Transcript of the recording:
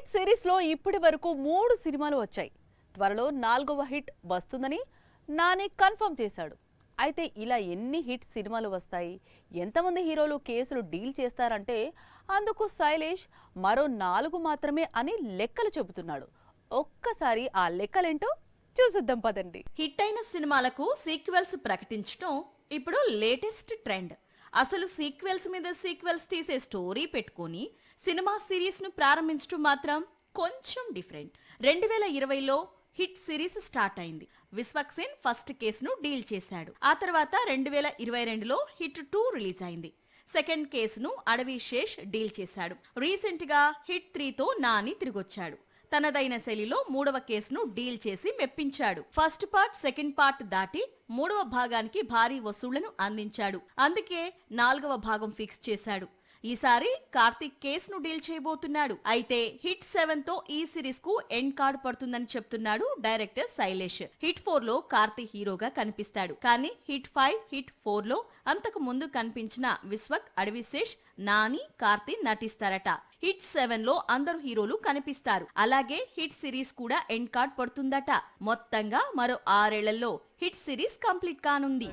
Hit సిరీస్లో ఇప్పటి వరకు 3 సినిమాలు వచ్చాయి. త్వరలో 4వ హిట్ వస్తుందని నాని కన్ఫర్మ్ చేశాడు. అయితే ఇలా ఎన్ని హిట్ సినిమాలు వస్తాయి, ఎంతమంది హీరోలు కేసులు డీల్ చేస్తారంటే అందుకు శైలేష్ మరో 4 మాత్రమే అని లెక్కలు చెబుతున్నాడు. ఒక్కసారి ఆ లెక్కలేంటో చూసిద్దాం పదండి. హిట్ అయిన సినిమాలకు సీక్వెల్స్ ప్రకటించడం ఇప్పుడు లేటెస్ట్ ట్రెండ్. అసలు సీక్వెల్స్ మీద సీక్వెల్స్ తీసే స్టోరీ పెట్టుకొని సినిమా సిరీస్ ను ప్రారంభించడం మాత్రం కొంచెం డిఫరెంట్. 2020లో హిట్ సిరీస్ స్టార్ట్ అయింది. విశ్వక్సేన్ ఫస్ట్ కేసును డీల్ చేశాడు. ఆ తర్వాత 2022లో హిట్ 2 రిలీజ్ అయింది. సెకండ్ కేసును అడవి శేష్ డీల్ చేశాడు. రీసెంట్ గా హిట్ 3తో నాని తిరిగొచ్చాడు. తనదైన శైలిలో 3వ కేసును డీల్ చేసి మెప్పించాడు. ఫస్ట్ పార్ట్ సెకండ్ పార్ట్ దాటి 3వ భాగానికి భారీ వసూళ్లను అందించాడు. అందుకే 4వ భాగం ఫిక్స్ చేశాడు. ఈసారి కార్తిక్ కేసును డీల్ చేయబోతున్నాడు. అయితే హిట్ 7తో ఈ సిరీస్ కు ఎండ్ కార్డ్ పడుతుందని చెప్తున్నాడు డైరెక్టర్ శైలేష్. హిట్ 4లో కార్తిక్ హీరోగా కనిపిస్తాడు. కానీ హిట్ 5, హిట్ 4లో అంతకు ముందు కనిపించిన విశ్వక్, అడవిశేష్, నాని, కార్తిక్ నటిస్తారట. హిట్ 7లో అందరు హీరోలు కనిపిస్తారు. అలాగే హిట్ సిరీస్ కూడా ఎండ్ కార్డ్ పడుతుందట. మొత్తంగా మరో 6 ఏళ్లలో హిట్ సిరీస్ కంప్లీట్ కానుంది.